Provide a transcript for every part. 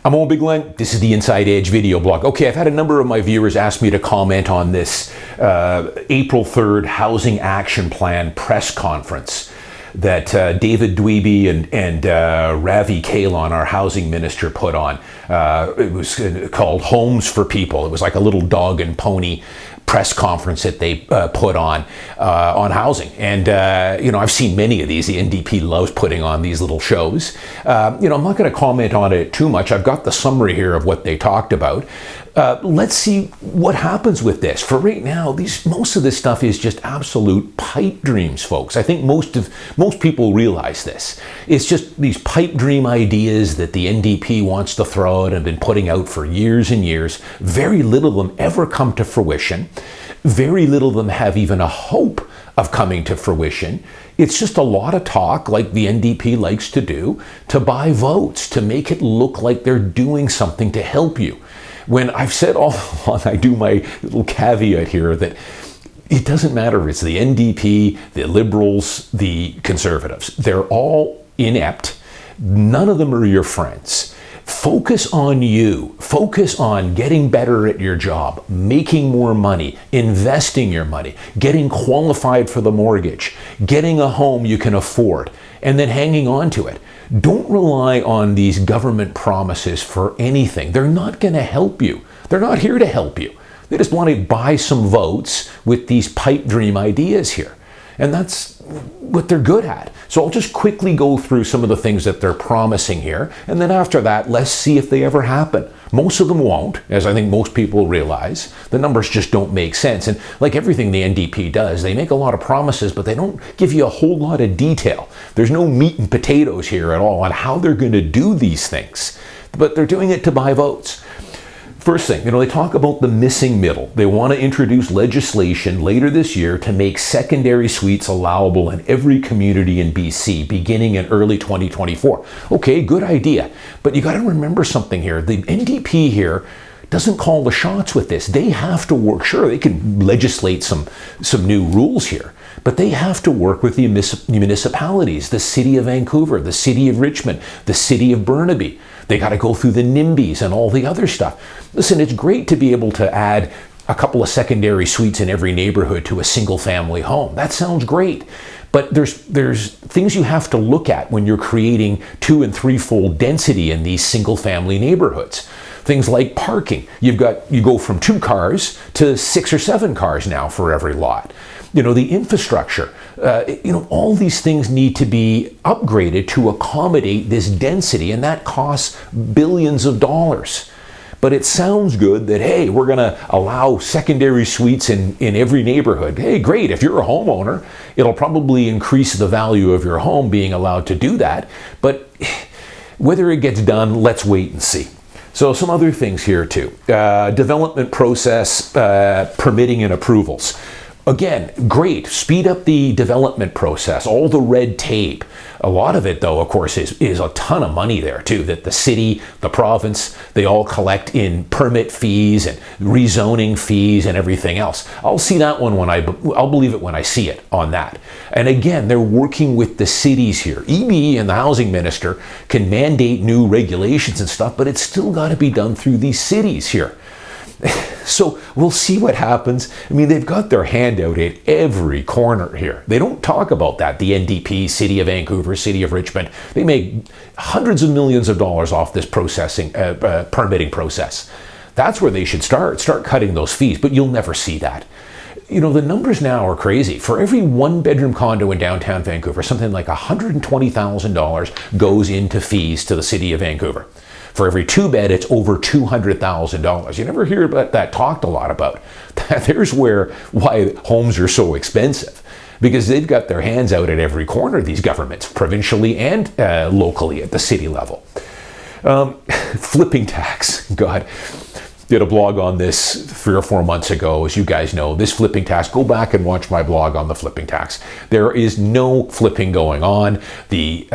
I'm Owen Bigland. This is the Inside Edge video blog. Okay, I've had a number of my viewers ask me to comment on this April 3rd Housing Action Plan press conference that David Dweeby and Ravi Kahlon, our housing minister, put on. It was called Homes for People. It was like a little dog and pony press conference that they put on housing. And, I've seen many of these. The NDP loves putting on these little shows. I'm not going to comment on it too much. I've got the summary here of what they talked about. Let's see what happens with this. For right now, most of this stuff is just absolute pipe dreams, folks. I think most people realize this. It's just these pipe dream ideas that the NDP wants to throw out and have been putting out for years and years. Very little of them ever come to fruition. Very little of them have even a hope of coming to fruition. It's just a lot of talk, like the NDP likes to do, to buy votes, to make it look like they're doing something to help you. When I've said all along, I do my little caveat here that it doesn't matter if it's the NDP, the Liberals, the Conservatives. They're all inept. None of them are your friends. Focus on you. Focus on getting better at your job, making more money, investing your money, getting qualified for the mortgage, getting a home you can afford, and then hanging on to it. Don't rely on these government promises for anything. They're not going to help you. They're not here to help you. They just want to buy some votes with these pipe dream ideas here. And that's what they're good at. So I'll just quickly go through some of the things that they're promising here. And then after that, let's see if they ever happen. Most of them won't, as I think most people realize. The numbers just don't make sense. And like everything the NDP does, they make a lot of promises, but they don't give you a whole lot of detail. There's no meat and potatoes here at all on how they're going to do these things. But they're doing it to buy votes. First thing, they talk about the missing middle. They want to introduce legislation later this year to make secondary suites allowable in every community in BC, beginning in early 2024. Okay, good idea. But you got to remember something here. The NDP here doesn't call the shots with this. They have to work. Sure, they can legislate some new rules here, but they have to work with the municipalities, the city of Vancouver, the city of Richmond, the city of Burnaby. They got to go through the NIMBYs and all the other stuff. Listen, it's great to be able to add a couple of secondary suites in every neighborhood to a single family home. That sounds great. But there's things you have to look at when you're creating 2- and 3-fold density in these single family neighborhoods. Things like parking. You go from 2 cars to 6 or 7 cars now for every lot. The infrastructure, all these things need to be upgraded to accommodate this density, and that costs billions of dollars. But it sounds good that, hey, we're going to allow secondary suites in every neighborhood. Hey, great. If you're a homeowner, it'll probably increase the value of your home being allowed to do that. But whether it gets done, let's wait and see. So some other things here too. Development process, permitting and approvals. Again, great. Speed up the development process, all the red tape. A lot of it, though, of course, is a ton of money there, too, that the city, the province, they all collect in permit fees and rezoning fees and everything else. I'll see that one I'll believe it when I see it on that. And again, they're working with the cities here. EB and the housing minister can mandate new regulations and stuff, but it's still got to be done through these cities here. So we'll see what happens. I mean, they've got their hand out at every corner here. They don't talk about that. The NDP, City of Vancouver, City of Richmond, they make hundreds of millions of dollars off this permitting process. That's where they should start cutting those fees, but you'll never see that. The numbers now are crazy. For every 1-bedroom condo in downtown Vancouver, something like $120,000 goes into fees to the City of Vancouver. For every 2-bed, it's over $200,000. You never hear about that talked a lot about. There's why homes are so expensive, because they've got their hands out at every corner, these governments, provincially and locally at the city level. Flipping tax, God. did a blog on this 3 or 4 months ago. As you guys know, this flipping tax, go back and watch my blog on the flipping tax. There is no flipping going on. The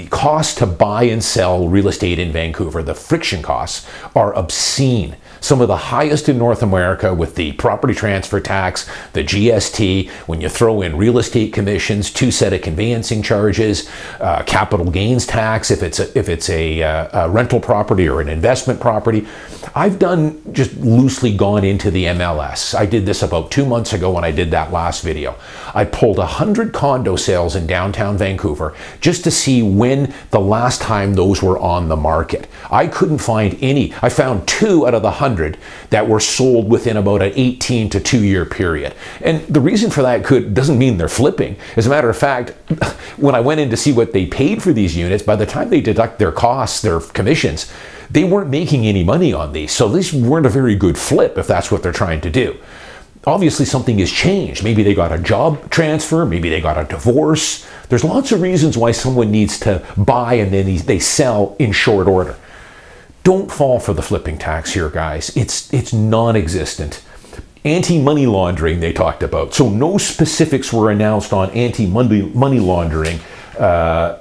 cost to buy and sell real estate in Vancouver, the friction costs, are obscene. Some of the highest in North America, with the property transfer tax, the GST, when you throw in real estate commissions, 2 set of conveyancing charges, capital gains tax if it's a rental property or an investment property. I've just loosely gone into the MLS. I did this about 2 months ago when I did that last video. I pulled 100 condo sales in downtown Vancouver just to see when the last time those were on the market. I couldn't find any. I found 2 out of the 100 that were sold within about an 18 to 2 year period. And the reason for that doesn't mean they're flipping. As a matter of fact, when I went in to see what they paid for these units, by the time they deduct their costs, their commissions, they weren't making any money on these. So these weren't a very good flip if that's what they're trying to do. Obviously something has changed. Maybe they got a job transfer, maybe they got a divorce. There's lots of reasons why someone needs to buy and then they sell in short order. Don't fall for the flipping tax here, guys. It's non-existent. Anti-money laundering they talked about. So no specifics were announced on anti-money laundering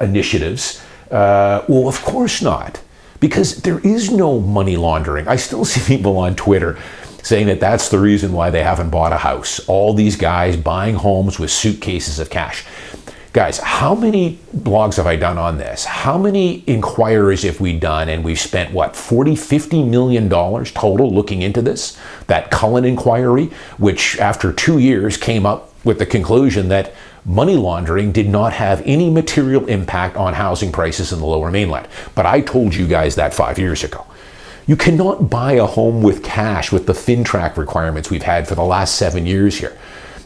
initiatives. Well, of course not, because there is no money laundering. I still see people on Twitter saying that that's the reason why they haven't bought a house. All these guys buying homes with suitcases of cash. Guys, how many blogs have I done on this? How many inquiries have we done? And we've spent, what, $40–50 million total looking into this? That Cullen inquiry, which after 2 years came up with the conclusion that money laundering did not have any material impact on housing prices in the Lower Mainland. But I told you guys that 5 years ago. You cannot buy a home with cash with the FinTrack requirements we've had for the last 7 years here.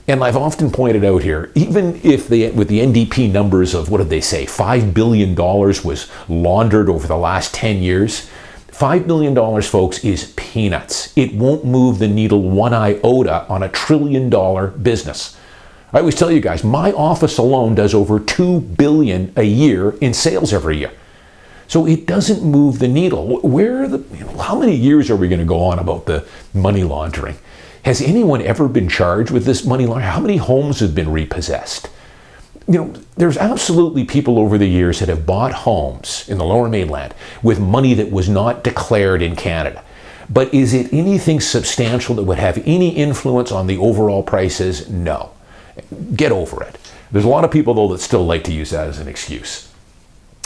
And I've often pointed out here, even if with the NDP numbers of, what did they say, $5 billion was laundered over the last 10 years, $5 billion, folks, is peanuts. It won't move the needle one iota on a $1 trillion business. I always tell you guys, my office alone does over $2 billion a year in sales every year. So it doesn't move the needle. How many years are we going to go on about the money laundering? Has anyone ever been charged with this money laundering? How many homes have been repossessed? There's absolutely people over the years that have bought homes in the Lower Mainland with money that was not declared in Canada. But is it anything substantial that would have any influence on the overall prices? No. Get over it. There's a lot of people, though, that still like to use that as an excuse.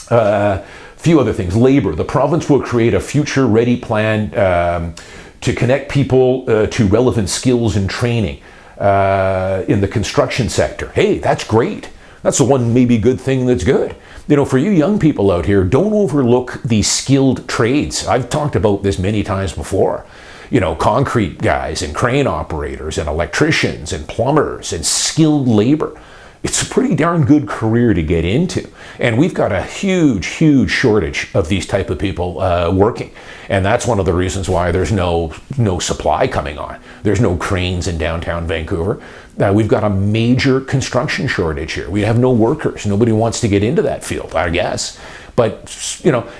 Few other things. Labor. The province will create a future-ready plan to connect people to relevant skills and training in the construction sector. Hey, that's great. That's the one maybe good thing that's good. For you young people out here, don't overlook the skilled trades. I've talked about this many times before. Concrete guys and crane operators and electricians and plumbers and skilled labor. It's a pretty darn good career to get into. And we've got a huge, huge shortage of these type of people working. And that's one of the reasons why there's no supply coming on. There's no cranes in downtown Vancouver. We've got a major construction shortage here. We have no workers. Nobody wants to get into that field, I guess. But,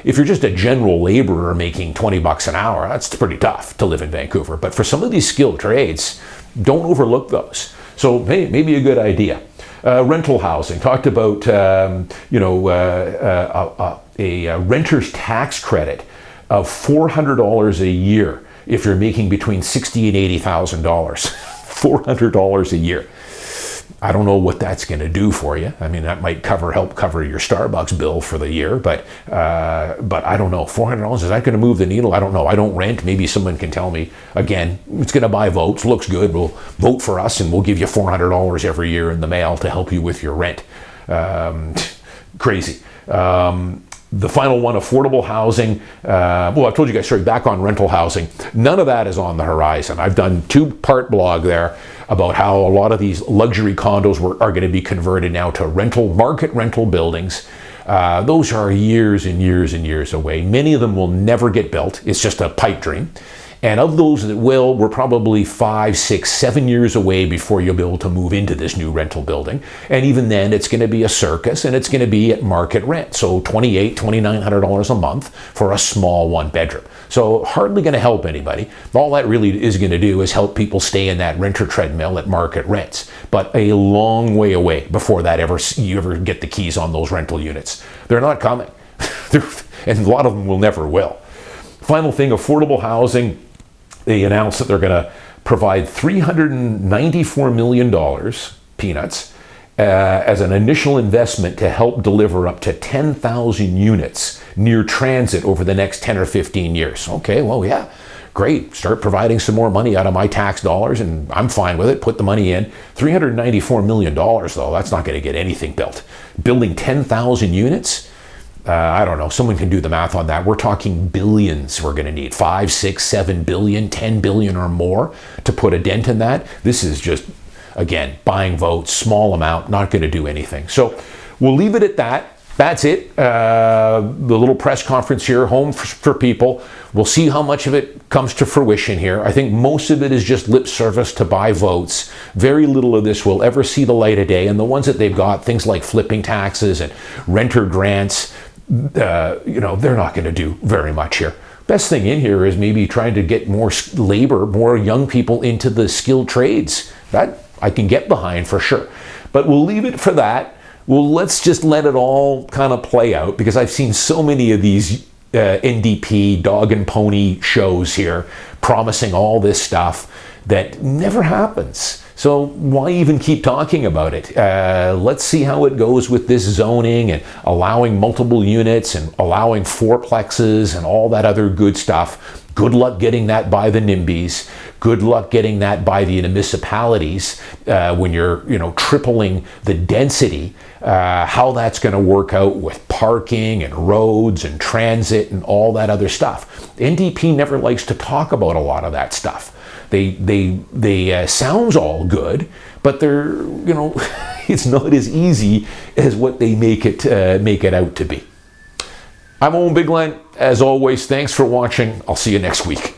if you're just a general laborer making $20 an hour, that's pretty tough to live in Vancouver. But for some of these skilled trades, don't overlook those. So, hey, maybe a good idea. Rental housing. Talked about a renter's tax credit of $400 a year if you're making between $60,000 and $80,000. $400 a year. I don't know what that's going to do for you. I mean, that might help cover your Starbucks bill for the year, but I don't know. $400, is that going to move the needle? I don't know. I don't rent. Maybe someone can tell me. Again, it's going to buy votes. Looks good. We'll vote for us, and we'll give you $400 every year in the mail to help you with your rent. Crazy. The final one, affordable housing. I've told you guys, back on rental housing. None of that is on the horizon. I've done 2-part blog there about how a lot of these luxury condos are going to be converted now to market rental buildings. Those are years and years and years away. Many of them will never get built. It's just a pipe dream. And of those that will, we're probably 5, 6, 7 years away before you'll be able to move into this new rental building. And even then, it's going to be a circus, and it's going to be at market rent. So $2,800, $2,900 a month for a small one bedroom. So hardly going to help anybody. All that really is going to do is help people stay in that renter treadmill at market rents. But a long way away before that you ever get the keys on those rental units. They're not coming. And a lot of them will never will. Final thing, affordable housing. They announced that they're going to provide $394 million, peanuts, as an initial investment to help deliver up to 10,000 units near transit over the next 10 or 15 years. Okay, well, yeah, great. Start providing some more money out of my tax dollars, and I'm fine with it. Put the money in. $394 million, though, that's not going to get anything built. Building 10,000 units? I don't know. Someone can do the math on that. We're talking billions we're going to need. 5, 6, 7 billion, 10 billion or more to put a dent in that. This is just, again, buying votes, small amount, not going to do anything. So we'll leave it at that. That's it. The little press conference here, home for people. We'll see how much of it comes to fruition here. I think most of it is just lip service to buy votes. Very little of this will ever see the light of day. And the ones that they've got, things like flipping taxes and renter grants, they're not going to do very much here. Best thing in here is maybe trying to get more labor, more young people into the skilled trades. That I can get behind for sure. But we'll leave it for that. Well, let's just let it all kind of play out, because I've seen so many of these NDP dog and pony shows here promising all this stuff that never happens. So why even keep talking about it? Let's see how it goes with this zoning and allowing multiple units and allowing fourplexes and all that other good stuff. Good luck getting that by the NIMBYs. Good luck getting that by the municipalities when you're, tripling the density. How that's going to work out with parking and roads and transit and all that other stuff. NDP never likes to talk about a lot of that stuff. They sounds all good, but they're, it's not as easy as what they make it out to be. I'm Owen Bigland. As always, thanks for watching. I'll see you next week.